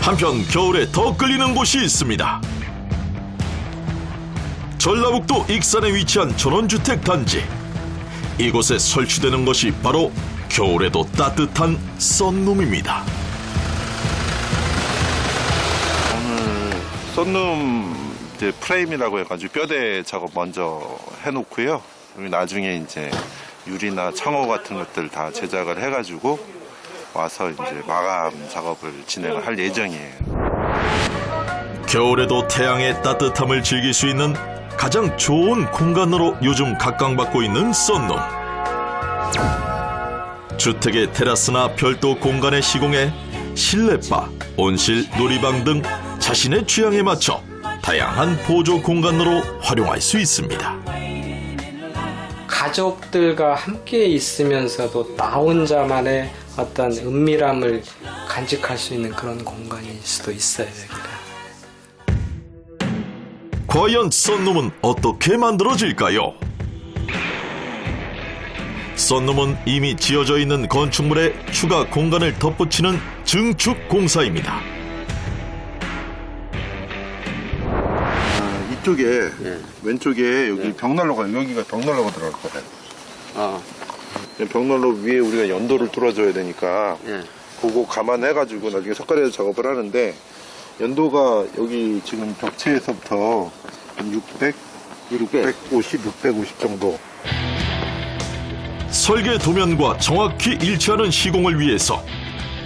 한편 겨울에 더 끌리는 곳이 있습니다. 전라북도 익산에 위치한 전원주택 단지. 이곳에 설치되는 것이 바로 겨울에도 따뜻한 썬룸입니다. 오늘 썬룸 이제 프레임이라고 해가지고 뼈대 작업 먼저 해놓고요. 그리고 나중에 이제 유리나 창호 같은 것들 다 제작을 해가지고 와서 이제 마감 작업을 진행을 할 예정이에요. 겨울에도 태양의 따뜻함을 즐길 수 있는 가장 좋은 공간으로 요즘 각광받고 있는 썬룸. 주택의 테라스나 별도 공간에 시공해 실내바, 온실, 놀이방 등 자신의 취향에 맞춰 다양한 보조 공간으로 활용할 수 있습니다. 가족들과 함께 있으면서도 나 혼자만의 어떤 은밀함을 간직할 수 있는 그런 공간일 수도 있어요. 여기가. 과연 썬룸은 어떻게 만들어질까요? 썬룸은 이미 지어져 있는 건축물에 추가 공간을 덧붙이는 증축 공사입니다. 이쪽에 왼쪽에 여기 벽난로가 여기가 벽난로가 들어갈 거예요. 벽난로 위에 우리가 연도를 뚫어줘야 되니까 그거 감안해가지고 나중에 석가래에서 작업을 하는데 연도가 여기 지금 벽체에서부터 한 650 정도. 설계 도면과 정확히 일치하는 시공을 위해서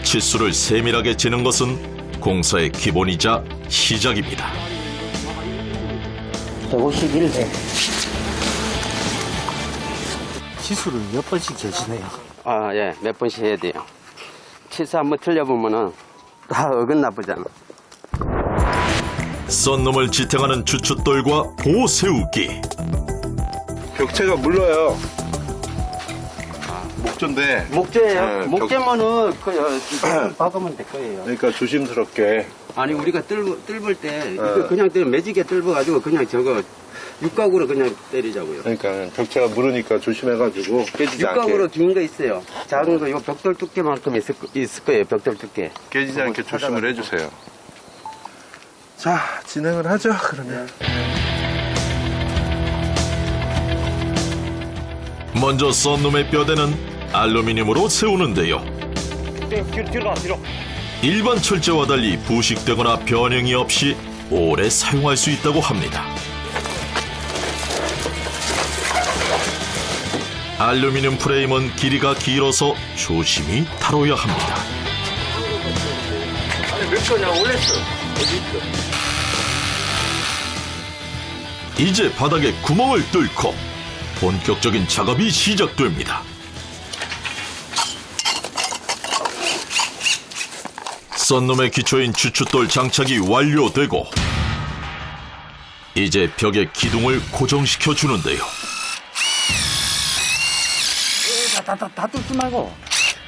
치수를 세밀하게 재는 것은 공사의 기본이자 시작입니다. 151대. 치수를 몇 번씩 재시네요. 아, 예, 몇 번씩 해야 돼요. 치수 한번 틀려보면은 다 어긋나 보잖아. 썬룸을 지탱하는 주춧돌과 보호 세우기. 벽체가 물러요. 목조인데. 목재예요? 네, 목재면은 박으면 될 거예요. 그러니까 조심스럽게. 아니, 우리가 뜰볼 때 이거 그냥 매지게 뜰어가지고 그냥 저거 육각으로 그냥 때리자고요. 그러니까 벽체가 물으니까 조심해가지고 깨지지 육각으로 않게. 긴 거 있어요. 작은 거, 요 벽돌 두께만큼 있을 거예요, 벽돌 두께. 깨지지 않게 조심을 해주세요. 자, 진행을 하죠, 그러면. 먼저 썬룸의 뼈대는 알루미늄으로 세우는데요. 뒤로. 일반 철제와 달리 부식되거나 변형이 없이 오래 사용할 수 있다고 합니다. 알루미늄 프레임은 길이가 길어서 조심히 다뤄야 합니다. 아니, 몇 거냐, 올렸어. 이제 바닥에 구멍을 뚫고 본격적인 작업이 시작됩니다. 썬룸의 기초인 주춧돌 장착이 완료되고 이제 벽에 기둥을 고정시켜 주는데요. 다 뚫지 말고.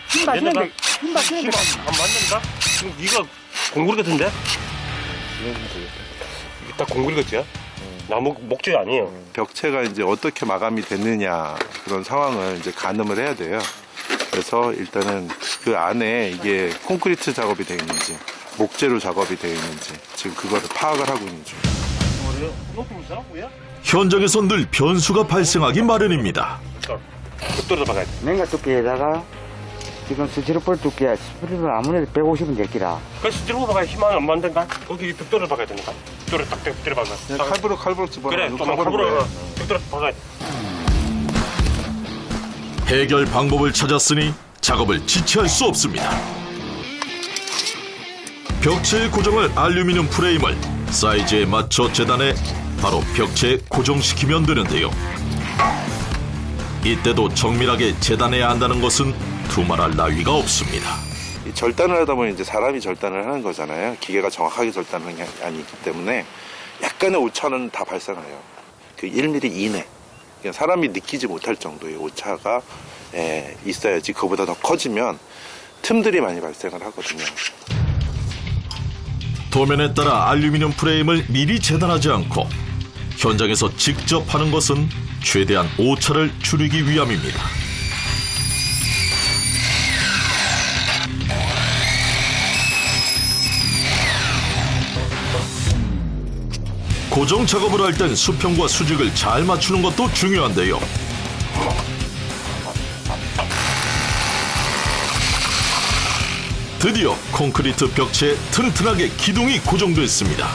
힘 받는데. 안 맞는가? 지금 이거 공구리 같은데? 이게 딱 공구리 같지야? 나무 목재 아니에요. 벽체가 이제 어떻게 마감이 됐느냐 그런 상황을 이제 가늠을 해야 돼요. 그래서 일단은 그 안에 이게 콘크리트 작업이 되어 있는지 목재로 작업이 되어 있는지 지금 그거를 파악을 하고 있는 중. 현장에서 늘 변수가 발생하기 마련입니다. 벽돌에다 박아야 돼. 냉각 두께에다가 지금 스티로폴 두께, 스티로폴 아무래도 150은 될 기라. 그래서 스티로폼 박아야 희망이 안 맞는가? 거기 벽돌을 박아야 되니까. 벽돌을 딱 벽돌에 박아. 그냥 칼부로 집어넣어. 그래, 좀 칼부로 벽돌에 박아야 돼. 해결 방법을 찾았으니 작업을 지체할 수 없습니다. 벽체에 고정할 알루미늄 프레임을 사이즈에 맞춰 재단해 바로 벽체에 고정시키면 되는데요. 이때도 정밀하게 재단해야 한다는 것은 두말할 나위가 없습니다. 이 절단을 하다 보면 이제 사람이 절단을 하는 거잖아요. 기계가 정확하게 절단하는 게 아니기 때문에 약간의 오차는 다 발생해요. 그 1mm 이내. 그냥 사람이 느끼지 못할 정도의 오차가 있어야지 그보다 더 커지면 틈들이 많이 발생을 하거든요. 도면에 따라 알루미늄 프레임을 미리 재단하지 않고 현장에서 직접 하는 것은 최대한 오차를 줄이기 위함입니다. 고정 작업을 할 땐 수평과 수직을 잘 맞추는 것도 중요한데요. 드디어 콘크리트 벽체에 튼튼하게 기둥이 고정됐습니다.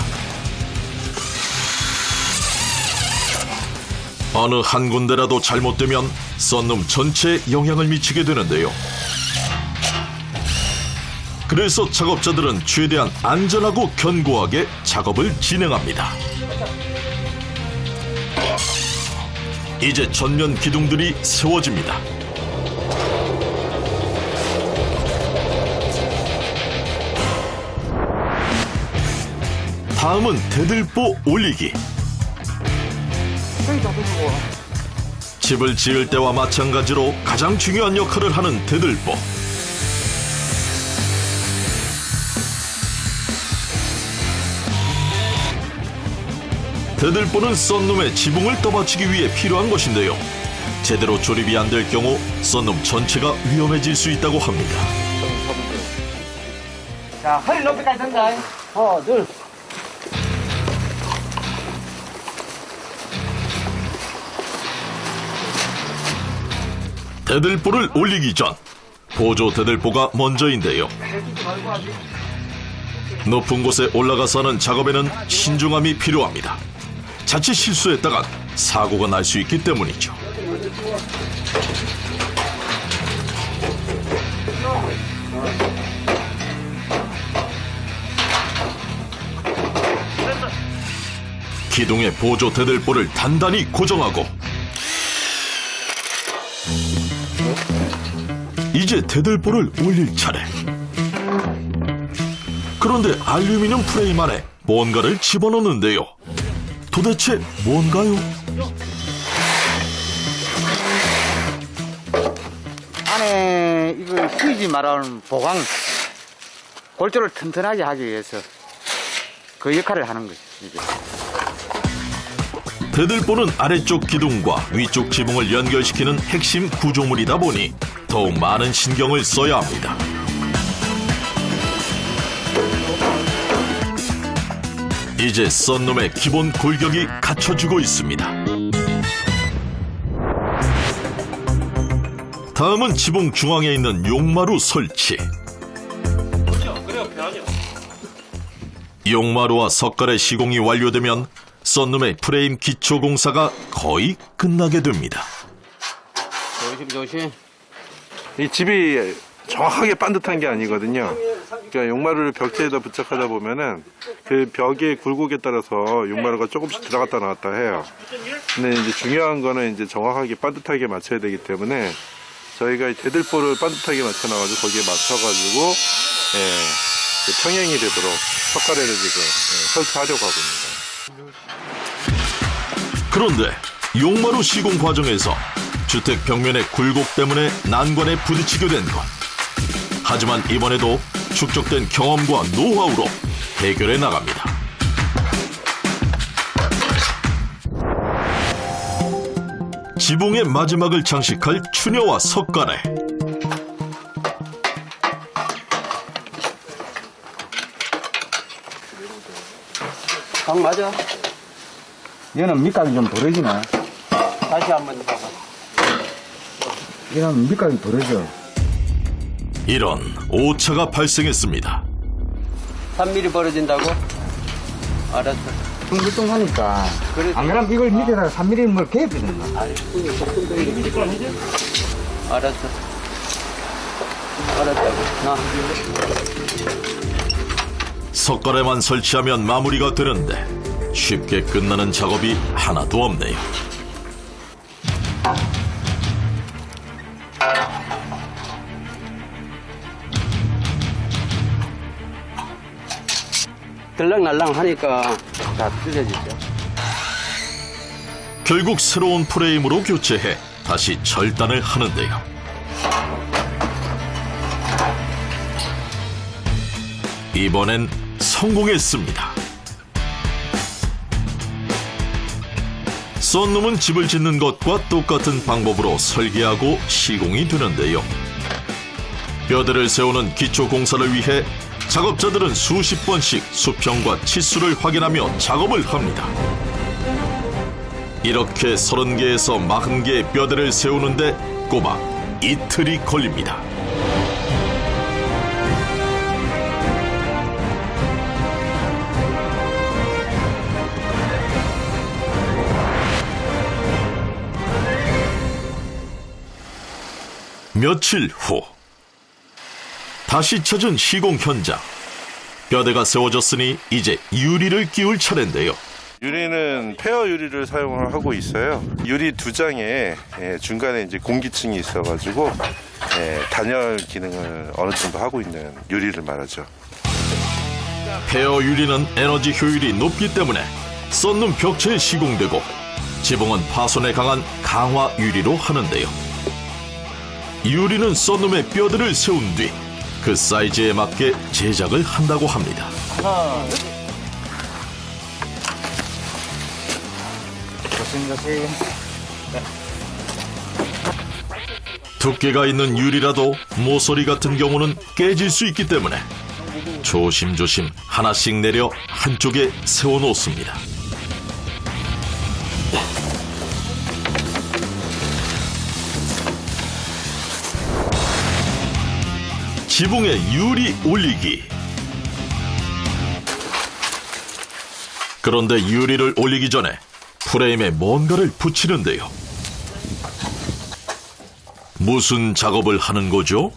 어느 한 군데라도 잘못되면 썬룸 전체에 영향을 미치게 되는데요. 그래서 작업자들은 최대한 안전하고 견고하게 작업을 진행합니다. 이제 전면 기둥들이 세워집니다. 다음은 대들보 올리기. 집을 지을 때와 마찬가지로 가장 중요한 역할을 하는 대들보. 대들보는 썬룸의 지붕을 떠받치기 위해 필요한 것인데요. 제대로 조립이 안 될 경우 썬룸 전체가 위험해질 수 있다고 합니다. 자, 허리 높이까지 든다. 하나, 둘. 대들보를 올리기 전 보조 대들보가 먼저인데요. 높은 곳에 올라가서 하는 작업에는 신중함이 필요합니다. 자칫 실수했다간 사고가 날 수 있기 때문이죠. 기둥의 보조 대들보를 단단히 고정하고 이제 대들보를 올릴 차례. 그런데 알루미늄 프레임 안에 뭔가를 집어넣는데요. 도대체 뭔가요? 안에 이거 휘지 말라는 보강, 골조를 튼튼하게 하기 위해서 그 역할을 하는 거죠. 이게. 대들보는 아래쪽 기둥과 위쪽 지붕을 연결시키는 핵심 구조물이다 보니 더욱 많은 신경을 써야 합니다. 이제 썬룸의 기본 골격이 갖춰지고 있습니다. 다음은 지붕 중앙에 있는 용마루 설치. 용마루와 석가래 시공이 완료되면 썬룸의 프레임 기초 공사가 거의 끝나게 됩니다. 조심. 이 집이 정확하게 반듯한 게 아니거든요. 그러니까 용마루를 벽체에다 부착하다 보면은 그 벽의 굴곡에 따라서 용마루가 조금씩 들어갔다 나왔다 해요. 근데 이제 중요한 거는 이제 정확하게 반듯하게 맞춰야 되기 때문에 저희가 이 대들보를 반듯하게 맞춰놔가지고 거기에 맞춰가지고 평행이 되도록 석가래를 지금 설치하려고 하고 있습니다. 그런데 용마루 시공 과정에서 주택 벽면의 굴곡 때문에 난관에 부딪히게 된 것. 하지만 이번에도 축적된 경험과 노하우로 해결해 나갑니다. 지붕의 마지막을 장식할 추녀와 석가래. 각 맞아. 얘는 밑각이 좀 벌어지네. 다시 한번 봐봐. 얘는 밑각이 벌어져. 이런 오차가 발생했습니다. 3mm 벌어진다고? 알았어. 뚱뚱하니까. 그래도- 안 그러면 이걸 밑에다가 3mm 뭘 개입해준다. 알았어. 알았다고. 나. 석가래만 설치하면 마무리가 되는데 쉽게 끝나는 작업이 하나도 없네요. 들락날락 하니까 다 뜯어지죠. 결국 새로운 프레임으로 교체해 다시 절단을 하는데요. 이번엔 성공했습니다. 썬룸은 집을 짓는 것과 똑같은 방법으로 설계하고 시공이 되는데요. 뼈대를 세우는 기초 공사를 위해 작업자들은 수십 번씩 수평과 치수를 확인하며 작업을 합니다. 이렇게 30개에서 40개의 뼈대를 세우는데 꼬박 이틀이 걸립니다. 며칠 후 다시 찾은 시공 현장. 뼈대가 세워졌으니 이제 유리를 끼울 차례인데요. 유리는 페어 유리를 사용을 하고 있어요. 유리 2장에 중간에 이제 공기층이 있어가지고 단열 기능을 어느 정도 하고 있는 유리를 말하죠. 페어 유리는 에너지 효율이 높기 때문에 썬룸 벽체에 시공되고 지붕은 파손에 강한 강화 유리로 하는데요. 유리는 썬룸의 뼈대를 세운 뒤 그 사이즈에 맞게 제작을 한다고 합니다. 조심조심. 두께가 있는 유리라도 모서리 같은 경우는 깨질 수 있기 때문에 조심조심 하나씩 내려 한쪽에 세워놓습니다. 지붕에 유리 올리기. 그런데 유리를 올리기 전에 프레임에 뭔가를 붙이는데요. 무슨 작업을 하는 거죠?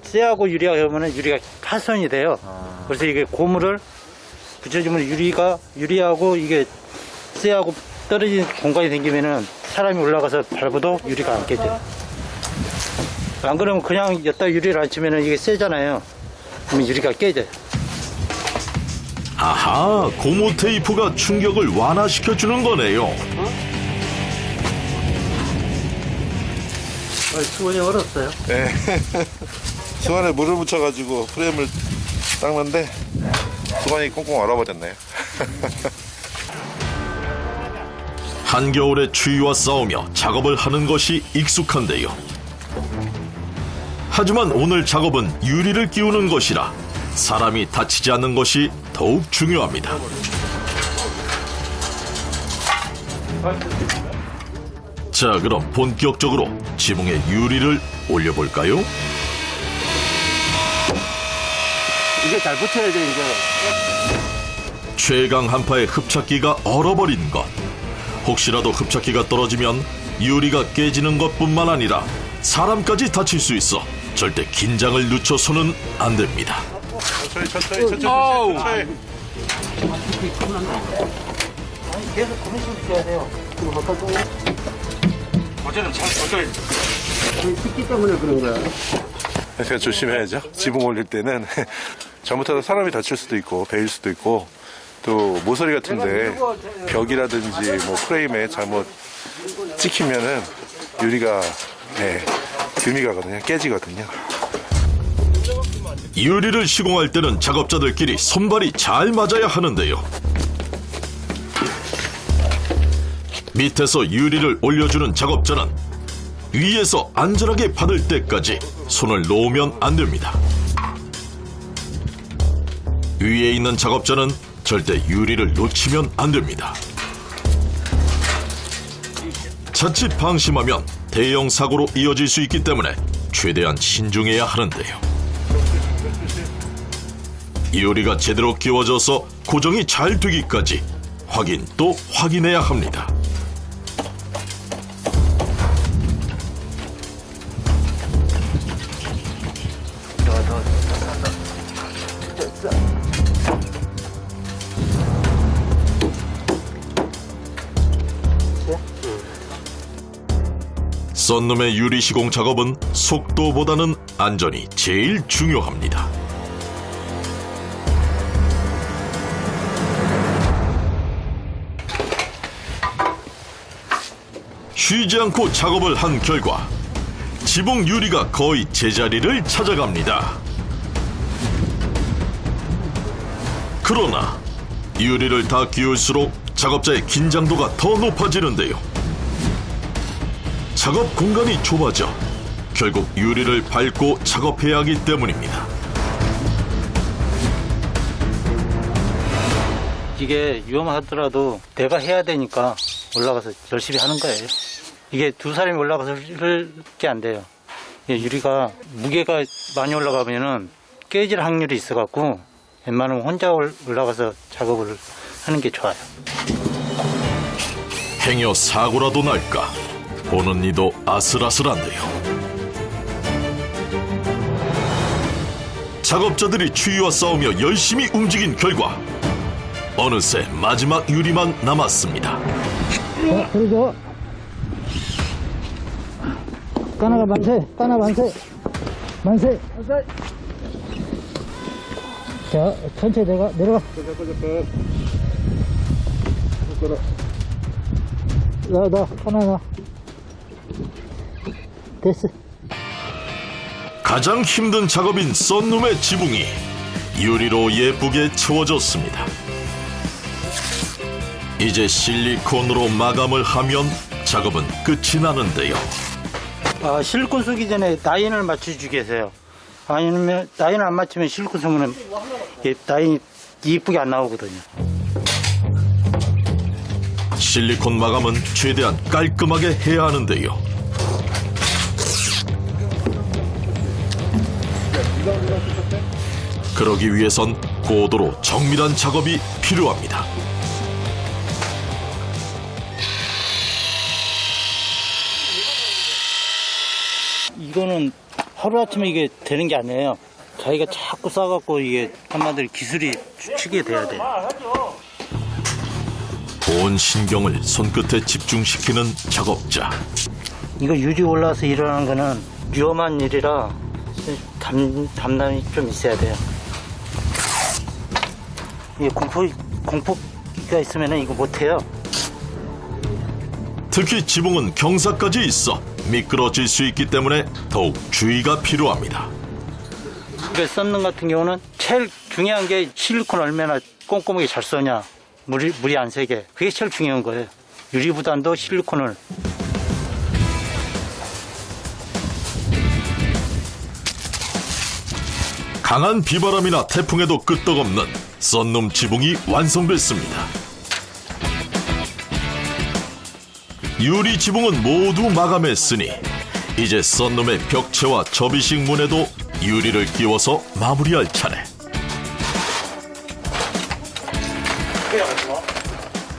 쇠하고 유리하고 하면은 유리가 파손이 돼요. 그래서 이게 고무를 붙여주면 유리하고 이게 쇠하고 떨어진 공간이 생기면은 사람이 올라가서 밟아도 유리가 안 깨져요. 안 그러면 그냥 여기다 유리를 안 치면은 이게 쇠잖아요. 그러면 유리가 깨져요. 아하, 고무 테이프가 충격을 완화시켜주는 거네요. 수건이 얼었어요. 네. 수건에 물을 묻혀가지고 프레임을 닦는데 수건이 꽁꽁 얼어버렸네요. 한겨울에 추위와 싸우며 작업을 하는 것이 익숙한데요. 하지만 오늘 작업은 유리를 끼우는 것이라 사람이 다치지 않는 것이 더욱 중요합니다. 자, 그럼 본격적으로 지붕에 유리를 올려볼까요? 이게 잘 붙여야 돼, 이제. 최강 한파에 흡착기가 얼어버린 것. 혹시라도 흡착기가 떨어지면 유리가 깨지는 것뿐만 아니라 사람까지 다칠 수 있어 절대 긴장을 늦춰서는 안 됩니다. 천천히. 계속 고무줄 써야 돼요. 어제는 잘 어제 씻기 때문에 그런 거야. 그러니까 조심해야죠. 지붕 올릴 때는 잘못하다 사람이 다칠 수도 있고 베일 수도 있고 또 모서리 같은데 벽이라든지 뭐 프레임에 잘못 찍히면은 유리가 금이 가거든요. 깨지거든요. 유리를 시공할 때는 작업자들끼리 손발이 잘 맞아야 하는데요. 밑에서 유리를 올려주는 작업자는 위에서 안전하게 받을 때까지 손을 놓으면 안 됩니다. 위에 있는 작업자는 절대 유리를 놓치면 안 됩니다. 자칫 방심하면 대형 사고로 이어질 수 있기 때문에 최대한 신중해야 하는데요. 유리가 제대로 끼워져서 고정이 잘 되기까지 확인 또 확인해야 합니다. 썬룸의 유리 시공 작업은 속도보다는 안전이 제일 중요합니다. 쉬지 않고 작업을 한 결과 지붕 유리가 거의 제자리를 찾아갑니다. 그러나 유리를 다 끼울수록 작업자의 긴장도가 더 높아지는데요. 작업 공간이 좁아져 결국 유리를 밟고 작업해야 하기 때문입니다. 이게 위험하더라도 내가 해야 되니까 올라가서 열심히 하는 거예요. 이게 두 사람이 올라가서 할 게 안 돼요. 유리가 무게가 많이 올라가면은 깨질 확률이 있어갖고 웬만하면 혼자 올라가서 작업을 하는 게 좋아요. 행여 사고라도 날까 보는 이도 아슬아슬한데요. 작업자들이 추위와 싸우며 열심히 움직인 결과 어느새 마지막 유리만 남았습니다. 그리고 까나가 만세, 까나 만세, 만세. 자, 천천히 내려가. 나, 까나. 됐어. 가장 힘든 작업인 썬룸의 지붕이 유리로 예쁘게 채워졌습니다. 이제 실리콘으로 마감을 하면 작업은 끝이 나는데요. 실리콘 쓰기 전에 라인을 맞춰주게 해서요. 아니면 라인을 안 맞추면 실리콘 쓰면 라인이 이쁘게 안 나오거든요. 실리콘 마감은 최대한 깔끔하게 해야 하는데요. 그러기 위해선 고도로 정밀한 작업이 필요합니다. 이거는 하루아침에 이게 되는 게 아니에요. 자기가 자꾸 싸갖고 이게 한마디로 기술이 추측이 돼야 돼요. 온 신경을 손끝에 집중시키는 작업자. 이거 유리 올라와서 일어나는 거는 위험한 일이라 담당이 좀 있어야 돼요. 이게 공포가 있으면 이거 못해요. 특히 지붕은 경사까지 있어 미끄러질 수 있기 때문에 더욱 주의가 필요합니다. 이게 썬룸 같은 경우는 제일 중요한 게 실리콘 얼마나 꼼꼼하게 잘 써냐. 물이 안 새게. 그게 제일 중요한 거예요. 유리보다도 실리콘을. 강한 비바람이나 태풍에도 끄떡없는 썬룸 지붕이 완성됐습니다. 유리 지붕은 모두 마감했으니 이제 썬룸의 벽체와 접이식 문에도 유리를 끼워서 마무리할 차례.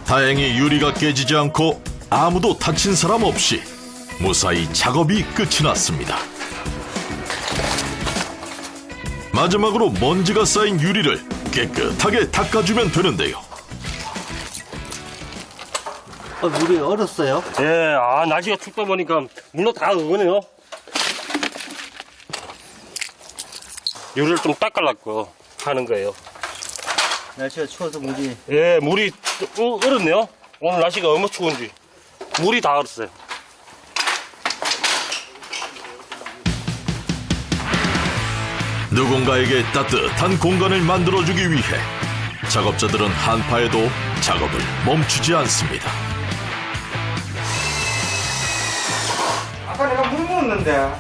다행히 유리가 깨지지 않고 아무도 다친 사람 없이 무사히 작업이 끝이 났습니다. 마지막으로 먼지가 쌓인 유리를 깨끗하게 닦아주면 되는데요. 물이 얼었어요? 예, 날씨가 춥다 보니까 물로 다 으거네요. 유리를 좀 닦으려고 하는 거예요. 날씨가 추워서 물이. 예, 물이 얼었네요. 오늘 날씨가 얼마나 추운지. 물이 다 얼었어요. 누군가에게 따뜻한 공간을 만들어주기 위해 작업자들은 한파에도 작업을 멈추지 않습니다. 아까 내가 물 부었는데.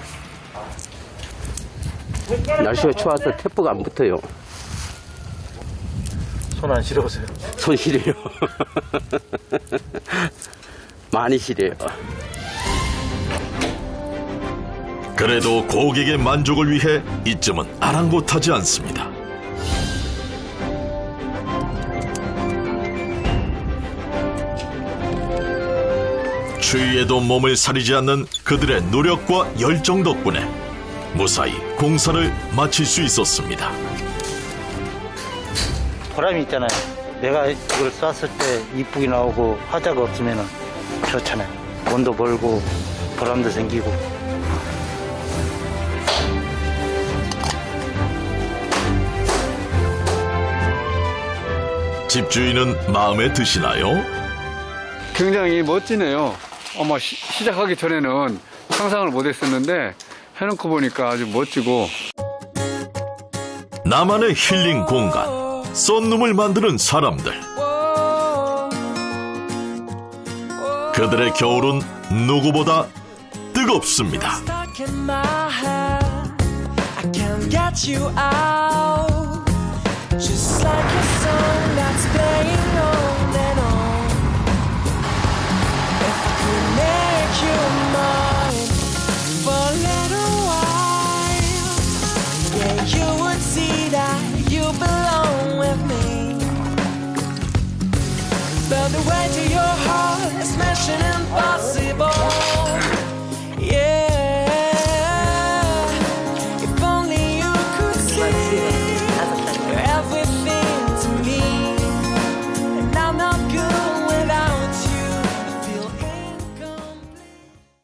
날씨가 추워서 태프가 안 붙어요. 손 안 시려우세요? 손 시려요. 많이 시려요. 그래도 고객의 만족을 위해 이쯤은 아랑곳하지 않습니다. 추위에도 몸을 사리지 않는 그들의 노력과 열정 덕분에 무사히 공사를 마칠 수 있었습니다. 보람이 있잖아요. 내가 이걸 쐈을 때 이쁘게 나오고 화자가 없으면 좋잖아요. 돈도 벌고 보람도 생기고. 집주인은 마음에 드시나요? 굉장히 멋지네요. 아마 시작하기 전에는 상상을 못했었는데 해놓고 보니까 아주 멋지고. 나만의 힐링 공간, 썬룸을 만드는 사람들. 그들의 겨울은 누구보다 뜨겁습니다. just like a song that's playing on and on. If I could make you mine for a little while, yeah, you would see that you belong with me. But the way to your heart is mission impossible.